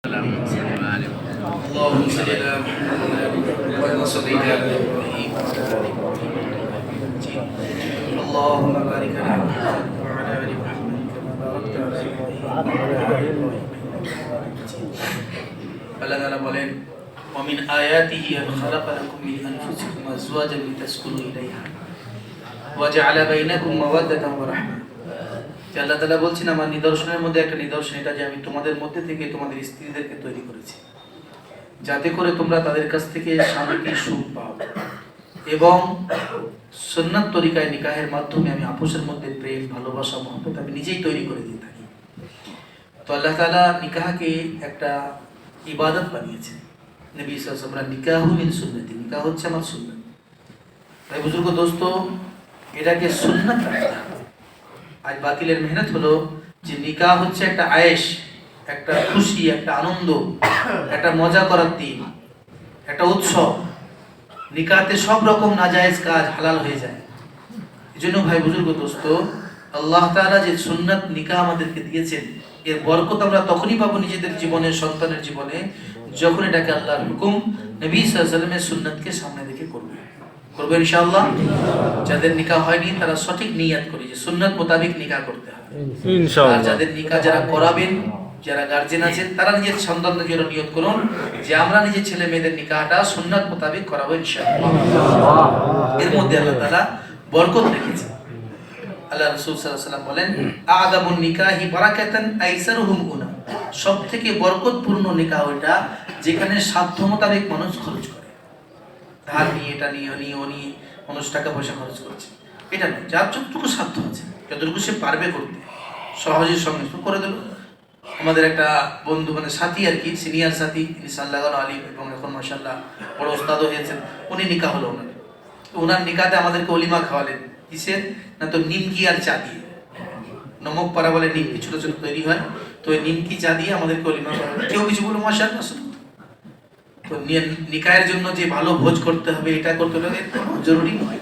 اللهم صل على محمد وعلى صل على ابراهيم وعلى ال ابراهيم اللهم بارك على محمد وعلى ال محمد كما باركت على ابراهيم وعلى ال ابراهيم আল্লাহ তাআলা বলেন ومن آياته أن خلق لكم من أنفسكم أزواجا لتسكنوا إليها وجعل بينكم مودة ورحمة। আল্লাহ তাআলা বলছেন আমার নিদর্শনের মধ্যে একটা নিদর্শন এটা যে আমি তোমাদের মধ্যে থেকে তোমাদের স্ত্রীদেরকে তৈরি করেছি যাতে করে তোমরা তাদের কাছ থেকে শান্তি সুখ পাও এবং সুন্নাত তরিকায় নিকাহের মাধ্যমে আমি আপোষের মধ্যে প্রেম ভালোবাসা মহব্বত আমি নিজেই তৈরি করে দিয়ে থাকি। তো আল্লাহ তাআলা নিকাহকে একটা ইবাদত বানিয়েছেন। নবী সাল্লাল্লাহু আলাইহি ওয়াসাল্লাম নিকাহু মিন সুন্নতি, নিকাহ হচ্ছে আমার সুন্নাত। তাই বুজুর্গ দোস্ত এটাকে সুন্নাত রাখতে হবে। আজ বাতিলের মেহনত হলো যে নিকাহ হচ্ছে একটা আয়েশ, একটা খুশি, একটা আনন্দ, একটা মজা করার দিন, একটা উৎসব। নিকাহতে সব রকম নাজায়েজ কাজ হালাল হয়ে যায়। এজন্য ভাই বুজুর্গ দোস্ত আল্লাহ তাআলা যে সুন্নাত নিকাহ আমাদেরকে দিয়েছেন এর বরকত আমরা তখনই পাবো নিজেদের জীবনে, সন্তানের জীবনে, যখন এটাকে আল্লাহর হুকুম নবী সাল্লাল্লাহু আলাইহি ওয়াসাল্লামের সুন্নাতকে সামনে রেখে করবে ইনশাআল্লাহ। যাদের নিকাহ হয়নি তারা সঠিক নিয়ত করে যে সুন্নাত মোতাবেক নিকাহ করতে হবে ইনশাআল্লাহ। আর যাদের নিকাহ যারা করাবেন, যারা গার্জিয়ান আছেন তারা নিজের সন্তানদের জন্য নিয়ত করুন যে আমরা নিজের ছেলে মেয়েদের নিকাহটা সুন্নাত মোতাবেক করাবো ইনশাআল্লাহ। এর মধ্যে আল্লাহ তাআলা বরকত রেখেছেন। আল্লাহ রাসূল সাল্লাল্লাহু আলাইহি ওয়াসাল্লাম বলেন আ'যামুন নিকাহি বারাকাতান আইসারুহুম গুনা, সবথেকে বরকতপূর্ণ নিকাহ ওইটা যেখানে সাধ্য মোতাবেক মানুষ খরচ করে। ধার নিয়ে এটা নিয়ে নিয়ে মানুষ টাকা পয়সা খরচ করছে এটা নয়, যার যতটুকু সাধ্য আছে যতটুকু সে পারবে করতে সহজের সঙ্গে করে দেব। আমাদের একটা বন্ধু মানে সাথী আর কি, সিনিয়র সাথী, তিনি সাল্লাল্লাহু আলাইহি এবং এখন মাশাআল্লাহ বড় ওস্তাদও হয়েছেন। উনি নিকাহ হলো ওনার নিকাহতে আমাদেরকে ওলিমা খাওয়ালেন। কিসের না, তো নিমকি আর চা দিয়ে, নমক পাড়া বলে নিমকি ছোট ছোট তৈরি হয়, তো ওই নিমকি চা দিয়ে আমাদেরকে ওলিমা খাওয়ালেন। কেউ কিছু বলো মাশাআল্লাহ। তো নিকাহের জন্য যে ভালো ভোজ করতে হবে এটা করতে হবে জরুরি নয়,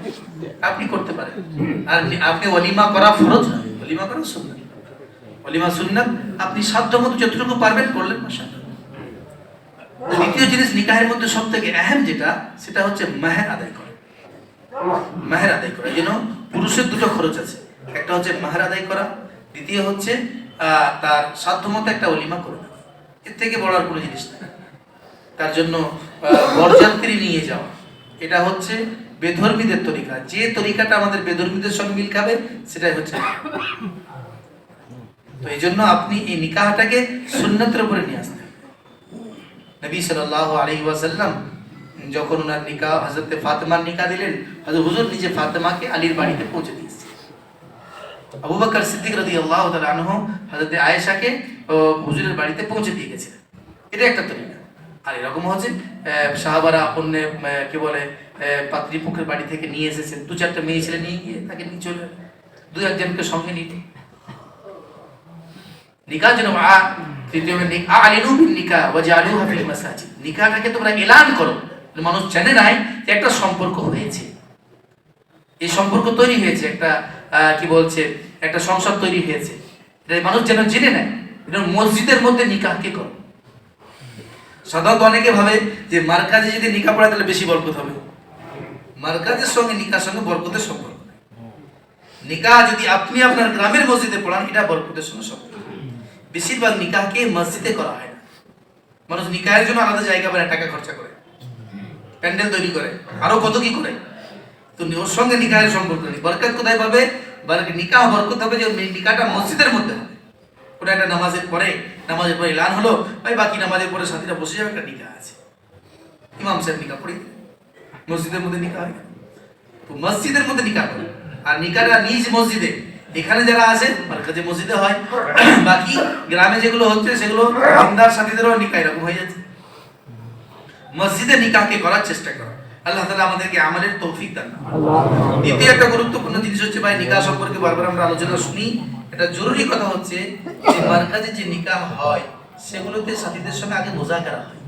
আপনি করতে পারেন। আর আপনি ওলিমা করা ফরজ নয়, ওলিমা করা সুন্নাত। ওলিমা সুন্নাত, আপনি সাধ্যমতো যতটুকু পারবেন করলেন মাশাআল্লাহ। দ্বিতীয় জিনিস নিকাহের মধ্যে সবথেকে আহম যেটা সেটা হচ্ছে মাহর আদায় করা। মাহর আদায় করা যেন পুরুষের দুটো খরচ আছে, একটা হচ্ছে মাহর আদায় করা, দ্বিতীয় হচ্ছে তার সাধ্যমতো একটা ওলিমা করে দেওয়া। এর থেকে বড় আর কোনো জিনিস নেই। তার জন্য বরযাত্রী নিয়ে যাওয়া এটা হচ্ছে বেধর্মীদের তরিকা। যে তরিকাটা আমাদের বেধর্মীদের সঙ্গে মিল খাবে সেটাই হচ্ছে। তো এই জন্য আপনি এই নিকাহটাকে সুন্নতের উপরে নিয়ে আসতে হবে। নবী সাল্লাল্লাহু আলাইহি ওয়াসাল্লাম যখন ওনার নিকাহ হযরত ফাতেমার নিকাহ দিলেন, হযরত হুজুর নিজে ফাতেমাকে আলীর বাড়িতে পৌঁছে দিয়েছেন। আবু বকর সিদ্দিক রাদিয়াল্লাহু তাআলা আনহু হযরত আয়েশাকে হুজুরের বাড়িতে পৌঁছে দিয়ে গেছেন। এটা একটা তরিকা। আর এরকম হচ্ছে সাহাবারা অন্য কি বলে পাত্রীপক্ষের বাড়ি থেকে নিয়ে এসেছেন, দু চারটা মেয়ে ছেলে নিয়ে গিয়ে তাকে নিয়ে চলে দু একজনকে সঙ্গে নিতে নিকাহ যেন নিকাহটাকে তোমরা এলান করো, মানুষ জানে নাই যে একটা সম্পর্ক হয়েছে, এই সম্পর্ক তৈরি হয়েছে, একটা কি বলছে একটা সংসার তৈরি হয়েছে, মানুষ যেন জেনে নেয়। মসজিদের মধ্যে নিকাহকে করো। সাধারণত অনেকে ভাবে যে মার্কাজে যদি নিকাহ পড়ায় তাহলে বেশি বরকত হবে। মার্কাজের সঙ্গে নিকাহের সঙ্গে বরকতের সম্পর্ক। নিকাহ যদি আপনি আপনার গ্রামের মসজিদে পড়ান এটা বরকতের সঙ্গে সম্পর্ক। বেশিরভাগ নিকাহকে মসজিদে করা হয় না। মানুষ নিকাহের জন্য আলাদা জায়গা বানায়, টাকা খরচা করে, প্যান্ডেল তৈরি করে, আরো কত কি করে। তো ওর সঙ্গে নিকাহের সম্পর্ক নেই। বরকত কোথায় পাবে? নিকাহ বরকত হবে যে নিকাহটা মসজিদের মধ্যে হবে। ওটা একটা নামাজের পরে এলান হলো, ভাই বাকি নামাজের পরে সাথীরা বসে যাবে, একটা নিকাহ আছে, ইমাম সাহেব নিকাহ পড়ি, মসজিদের মধ্যে নিকাহ হয়। তো মসজিদের মধ্যে নিকাহ করে। আর নিকাহটা নিজ মসজিদে, এখানে যারা আছে মার্কাজে মসজিদে হয়, বাকি গ্রামে যেগুলো হচ্ছে সেগুলো আমদার সাথীদেরও নিকাহ এরকম হয়ে যাচ্ছে। মসজিদে নিকাহকে করার চেষ্টা করা। আল্লাহ তাআলা আমাদেরকে আমলের তৌফিক দান করুন। দ্বিতীয় একটা গুরুত্বপূর্ণ জিনিস হচ্ছে ভাই নিকাহ সম্পর্কে বারবার আমরা আলোচনা শুনি, এটা জরুরি কথা হচ্ছে যে মার্কাজে যে নিকাহ হয় সেগুলোতে সাথীদের সঙ্গে আগে মুযাকারা হয়।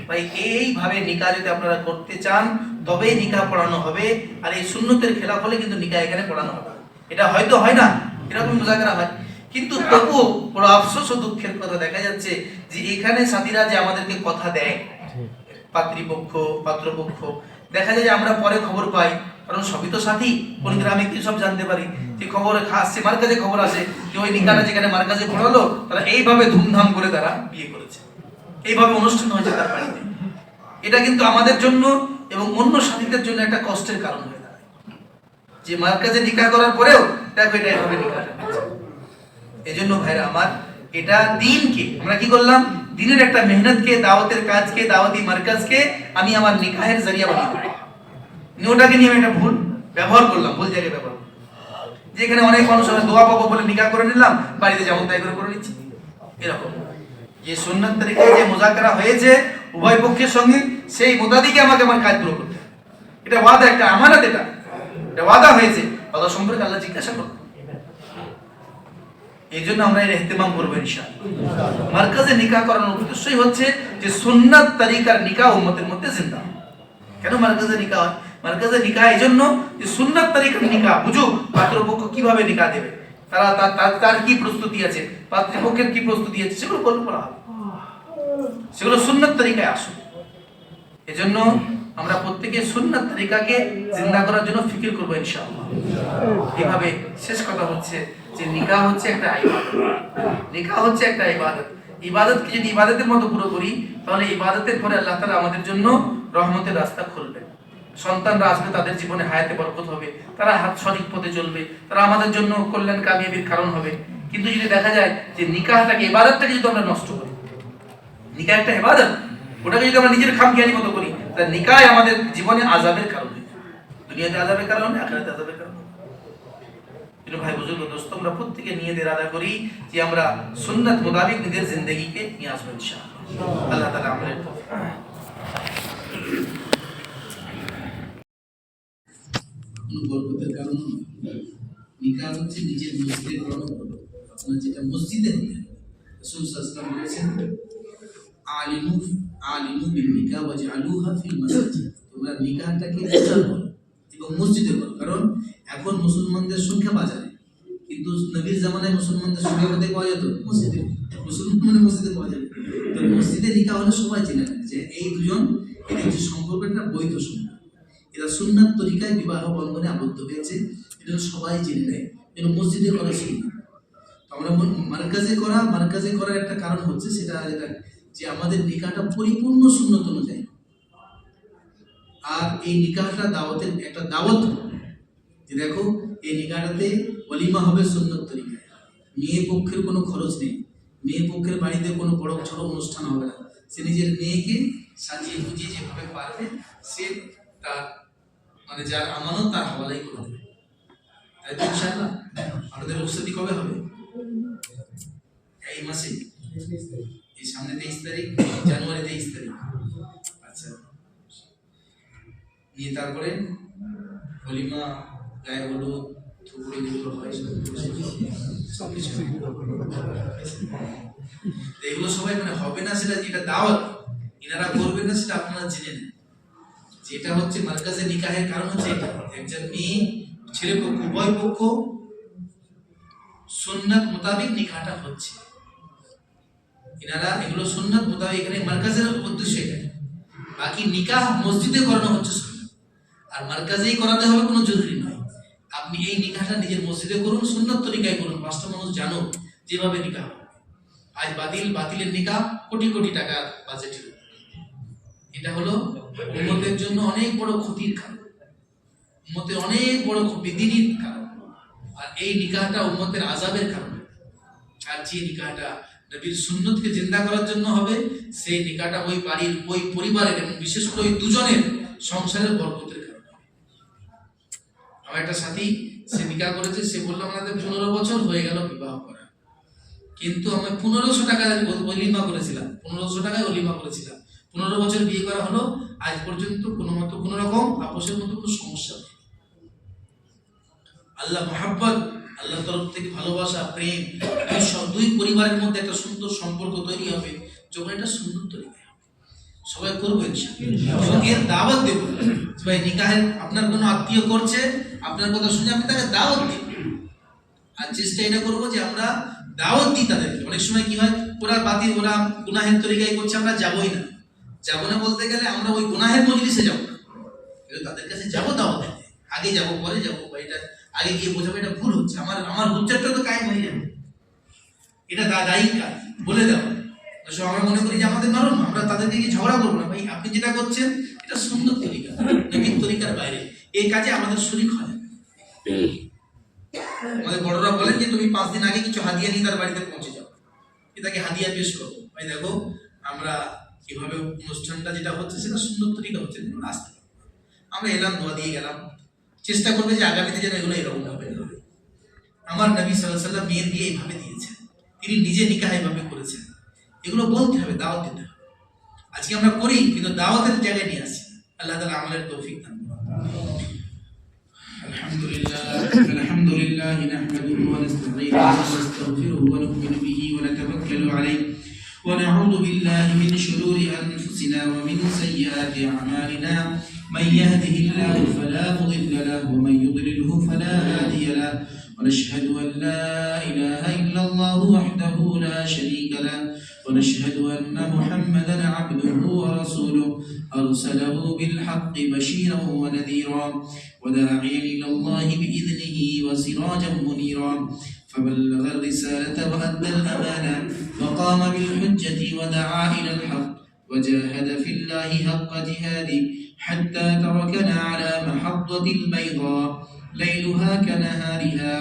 ভাই এইভাবে নিকাহ যদি আপনারা করতে চান তবেই নিকাহ পড়ানো হবে। আর এই সুন্নতের খেলাফ হলে কিন্তু নিকাহ এখানে পড়ানো হবে। এটা হয়তো হয় না, এরকম মুযাকারা হয়, কিন্তু তবুও বড় আফসোস ও দুঃখের কথা দেখা যাচ্ছে যে এখানে সাথীরা যে আমাদেরকে কথা দেয়, পাত্রীপক্ষ পাত্রপক্ষ, দেখা যায় যে আমরা পরে খবর পাই, কারণ সবই তো সাথী, কোন গ্রামে কি সব জানতে পারি, যে খবর আসছে মার্কাজে, খবর আসে যে ওই নিকাহটা যেখানে মার্কাজে পড়ালো তারা এইভাবে ধুমধাম করে তারা বিয়ে করেছে, এইভাবে অনুষ্ঠান হয়েছে তার বাড়িতে। এটা কিন্তু আমাদের জন্য এবং অন্য সাথীদের জন্য একটা কষ্টের কারণ হয়ে দাঁড়ায়, যে মার্কাজে নিকাহ করার পরেও দেখো এটা এইভাবে নিকাহটা হয়েছে। এই জন্য ভাইরা আমার, এটা দিনকে আমরা কি করলাম, দিনের একটা মেহনতকে, দাওয়াতের কাজকে, দাওয়াতি মার্কাজকে আমি আমার নিকাহের জরিয়া বানিয়ে দিলাম। ওটাকে নিয়ে আমি একটা ভুল ব্যবহার করলাম, ভুল জায়গায় ব্যবহার করলাম, যেখানে অনেক মানুষ আমরা দোয়া পাবো বলে নিকাহ করে নিলাম, বাড়িতে যেমন তাই করে নিচ্ছি। এরকম যে সুন্নাত তরিকায় যে মুযাকারা হয়েছে উভয় পক্ষের সঙ্গে, সেই মোতাবেকই আমাকে আমার কাজ পুরো করতে হবে। এটা ওয়াদা, একটা আমানত, এটা ওয়াদা হয়েছে, ওয়াদা সম্পর্কে আল্লাহ জিজ্ঞাসা করবে। এই জন্য আমরা এর ইহতিমাম করবো ইনশাআল্লাহ। মার্কাজে নিকাহ করানোর উদ্দেশ্যই হচ্ছে যে সুন্নাত তরিকার নিকাহ উম্মতের মধ্যে জিন্দা। কেন মার্কাজে নিকাহ হয়? মার্কাজে নিকাহ এই জন্য যে সুন্নাত তরিকার নিকাহ বুঝুক, পাত্রপক্ষ কিভাবে নিকাহ দেবে, তারা তার কি প্রস্তুতি আছে, পাত্রপক্ষের কি প্রস্তুতি আছে, সেগুলো বলা হবে, সেগুলো সুন্নাত তরিকায় আসুক। এজন্য আমরা প্রত্যেকে সুন্নাত তরিকাকে জিন্দা করার জন্য ফিকির করবো ইনশাআল্লাহ। এভাবে শেষ কথা হচ্ছে যে নিকাহ হচ্ছে একটা ইবাদত, নিকাহ হচ্ছে একটা ইবাদত। ইবাদতকে যদি ইবাদতের মতো পুরো করি, তাহলে ইবাদতের পরে আল্লাহ তাআলা আমাদের জন্য রহমতের রাস্তা খুলবেন। সন্তানরা আসবে, তাদের জীবনে হায়াতে বরকত হবে, তারা সঠিক পথে চলবে, তারা আমাদের জন্য কল্যাণ কামিয়াবির কারণ হবে। কিন্তু যদি দেখা যায় যে নিকাহটাকে, ইবাদতটাকে যদি আমরা নষ্ট করি, নিকাহ একটা ইবাদত, ওটাকে যদি আমরা নিজের খামখেয়ালি মতো করি, তাহলে নিকাহ আমাদের জীবনে আযাবের কারণ হয়, দুনিয়াতে আযাবের কারণ হয়, আখিরাতে আযাবের কারণ হয়। কিন্তু ভাই বুজুর্গ দোস্ত, আমরা প্রত্যেকে নিয়ত ইরাদা করি যে আমরা সুন্নাত মোতাবেক নিজের জিন্দেগিকে নিয়ে আসবো ইনশাআল্লাহ। আল্লাহ তাআলা আমাদের বরকতের কারণ নিকাহ হচ্ছে নিজের মসজিদে করানো। আপনার যেটা মসজিদে হবে, রাসূল সাল্লাল্লাহু আলাইহি ওয়াসাল্লাম বলেছেন, আলিমু বিল নিকাহ ওয়াজআলুহা ফিল মাসাজিদ, তোমরা নিকাহটাকে প্রচার করো এবং মসজিদে করো। কারণ এখন মুসলমানদের সংখ্যা বাজারে, কিন্তু নবীর জামানায় মুসলমানদের সংখ্যা কোথায় পাওয়া যেত? মসজিদে। মুসলমানের মসজিদে পাওয়া যেত। তো মসজিদে নিকাহ হলে সবাই জেনে নেয় যে এই দুজন, এদের যে সম্পর্ক, একটা বৈধ সম্পর্ক, এরা সুন্নাত তরিকায় বিবাহ বন্ধনে আবদ্ধ হয়েছে, এটা সবাই জেনে নেয়। কিন্তু মসজিদে করা সুন্নাত। আমরা মার্কাজে করার একটা কারণ হচ্ছে সেটা যে আমাদের নিকাহটা পরিপূর্ণ সুন্নত অনুযায়ী। আর এই নিকাহটা দাওয়াতের একটা দাওয়াত, যে দেখো এই নিকাহটাতে ওলিমা হবে সুন্নত তরিকায়, মেয়ে পক্ষের কোনো খরচ নেই, মেয়ে পক্ষের বাড়িতে কোনো বড় ছোট অনুষ্ঠান হবে না, সে নিজের মেয়েকে সাজিয়ে গুজিয়ে যেভাবে পারবে সে তার মানে যার আমানত তার হাওয়ালাই করে দেবে। তাই তো ইনশাআল্লাহ আমাদের রুখসাতি কবে হবে? এই মাসে, এই সামনে 23 তারিখ, জানুয়ারি 23 তারিখ। আচ্ছা, নিয়ে তারপরে ওলিমা, গায়ে হলুদ, থুবড়ি যেগুলো হয় সবকিছু, এগুলো সবাই মানে হবে না, সেটা যেটা দাওয়াত এনারা করবেন না সেটা আপনারা জেনে নেন। যেটা হচ্ছে মার্কাজে নিকাহের কারণ হচ্ছে এটা, একজন মেয়ে ছেলে পক্ষ উভয় পক্ষ সুন্নাত মোতাবেক নিকাহটা হচ্ছে। এনারা এগুলো সুন্নাত মোতাবেক, এখানে মার্কাজের উদ্দেশ্য এটা। বাকি নিকাহ মসজিদে করানো হচ্ছে সুন্নাত, আর মার্কাজেই করাতে হবে কোনো জরুরি নয়। আপনি এই নিকাহটা নিজের মসজিদে করুন, সুন্নাত তরিকায় করুন, পাঁচটা মানুষ জানো যেভাবে নিকাহ হবে। আজ বাতিলের নিকাহ কোটি কোটি টাকা বাজেটের, এটা হলো উম্মতের জন্য অনেক বড় ক্ষতির কারণ, উম্মতের অনেক বড় বিদিনীর কারণ। আর এই নিকাহটা উম্মতের আযাবের কারণ। আর যে নিকাহটা নবীর সুন্নতকে জিন্দা করার জন্য হবে, সেই নিকাহটা ওই বাড়ির, ওই পরিবারের এবং বিশেষ করে ওই দুজনের সংসারের বরকতের কারণ। আমার একটা সাথী, সে নিকাহ করেছে, সে বলল আমাদের 15 বছর হয়ে গেল বিবাহ করা, কিন্তু আমি 1500 টাকা ওলিমা করেছিলাম, 1500 টাকায় ওলিমা করেছিলাম, 15 বছর বিয়ে করা হলো, আজ পর্যন্ত কোনো রকম আপোষের মতো কোনো সমস্যা নেই। আল্লাহ মহাব্বত, আল্লাহর তরফ থেকে ভালোবাসা, প্রেম, দুই পরিবারের মধ্যে একটা সুন্দর সম্পর্ক তৈরি হবে যখন এটা সুন্দর তৈরি হবে। সবাই করবো ইনশাআল্লাহ, এর দাওয়াত দেবো। ভাই নিকাহের আপনার কোনো আত্মীয় করছে, আপনার কথা শুনে আপনি তাকে দাওয়াত দিন। আর চেষ্টা এটা করবো যে আমরা দাওয়াত দিই তাদেরকে। অনেক সময় কি হয়, ওরা গুনাহের তরিকায় করছে, আমরা যাবই না। যাবো না বলতে গেলে আমরা ওই গুনাহের মজলিসে যাবো না, কিন্তু তাদের কাছে যাবো, দাওয়াত দিতে আগে যাবো, পরে যাবো, এটা আগে গিয়ে বোঝাবো এটা ভুল হচ্ছে, আমার হুজ্জাতটা তো কায়েম হয়ে যাবে, এটা দায়ী কাজ বলে দেওয়া। আমরা মনে করি যে আমাদের নরম, আমরা তাদেরকে গিয়ে ঝগড়া করবো না, ভাই আপনি যেটা করছেন এটা সুন্দর তরিকা, নবীর তরিকার বাইরে, এই কাজে আমাদের শরীক হয়। আমাদের বড়রা বলেন যে তুমি 5 দিন আগে কিছু হাদিয়া নিয়ে তার বাড়িতে পৌঁছে যাও, তাকে হাদিয়া পেশ করো, ভাই দেখো আমরা কিভাবে অনুষ্ঠানটা যেটা হচ্ছে সেটা সুন্দর তরিকা হচ্ছে, আসতে আমরা এলাম, দোয়া দিয়ে গেলাম, চেষ্টা করবে যে আগামীতে যেন এগুলো এরকম হবে। আমার নবী সাল্লাল্লাহু আলাইহি ওয়াসাল্লাম বিয়ে দিয়ে এইভাবে দিয়েছেন, তিনি নিজে নিকাহ এইভাবে করেছেন, এগুলো বলতে হবে, দাওয়াত দিতে হবে। আজকে আমরা করি কিন্তু দাওয়াতের জায়গায় নিয়ে আসি। আল্লাহ তাআলা আমাদের তৌফিক দান করুন। আলহামদুলিল্লাহ নাহমাদুহু ওয়া নাস্তাঈনুহু ওয়া নাস্তাগফিরুহু ওয়া নু'মিনু বিহি ওয়া নাতাওয়াক্কালু আলাইহি ওয়া নাউযু বিল্লাহি মিন শুরুরি আনফুসিনা ওয়া মিন সাইয়্যাতি আ'মালিনা মান yahdihillahu ফালা মুদিল্লা লাহু ওয়া মান yudlilhu ফালা হাদিয়া লাহু ওয়া নাশহাদু আন লা ইলাহা ইল্লাল্লাহু ওয়াহদাহু লা শারীকা লাহু ونشهد أن محمدا عبده ورسوله أرسله بالحق بشيرا ونذيرا وداعيا إلى الله بإذنه وسراجا منيرا فبلغ الرسالة وأدى الأمانة وقام بالحجة ودعا إلى الحق وجاهد في الله حق جهاده حتى تركنا على محضة البيضاء ليلها كنهارها.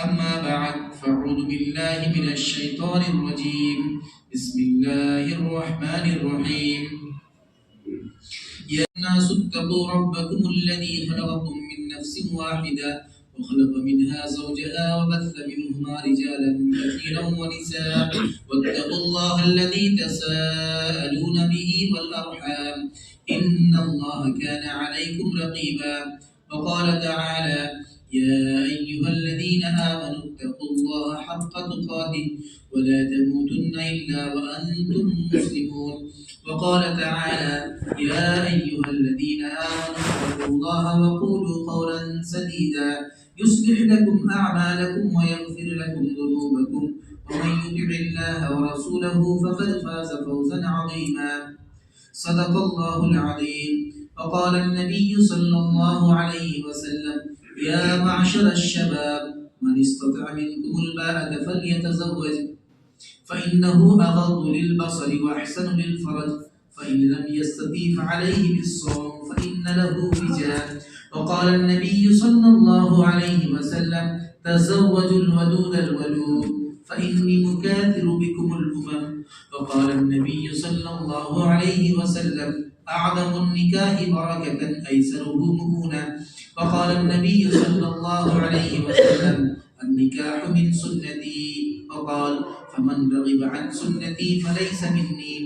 أما بعد فأعوذ بالله من الشيطان الرجيم. بسم الله الرحمن الرحيم. يا الناس اتقوا ربكم الذي خلقكم من نفس واحدة وخلق منها زوجها وبث منهما رجالا كثيرا ونساء واتقوا الله الذي تساءلون به والأرحام إن الله كان عليكم رقيبا. وقال تعالى يا أيها الذين آمنوا اتقوا الله حق تقاته ولا تموتن إلا وأنتم مسلمون. وقال تعالى يا أيها الذين آمنوا اتقوا الله وقولوا قولا سديدا يصلح لكم أعمالكم ويغفر لكم ذنوبكم ومن يطع الله ورسوله فقد فاز فوزا عظيما. صدق الله العظيم. وقال النبي صلى الله عليه وسلم يا معشر الشباب من استطاع منكم الباءة فليتزوج فإنه أغض للبصر وأحسن للفرج فإن لم يستطيع فعليه بالصوم فإن له وجاء. وقال النبي صلى الله عليه وسلم تزوجوا الودود الولود فإني مكاثر بكم الأمم. وقال النبي صلى الله عليه وسلم أعظم النكاح بركة أيسره مؤونة. وقال النبي صلى الله عليه وسلم النكاح من سنتي. وقال فمن رغب عن سنتي فليس مني.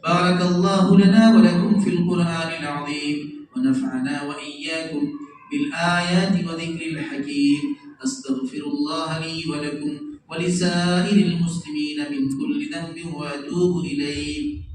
بارك الله لنا ولكم في القرآن العظيم ونفعنا وإياكم بالآيات وذكر الحكيم. أستغفر الله لي ولكم ولسائر المسلمين من كل ذنب وأتوب إليه.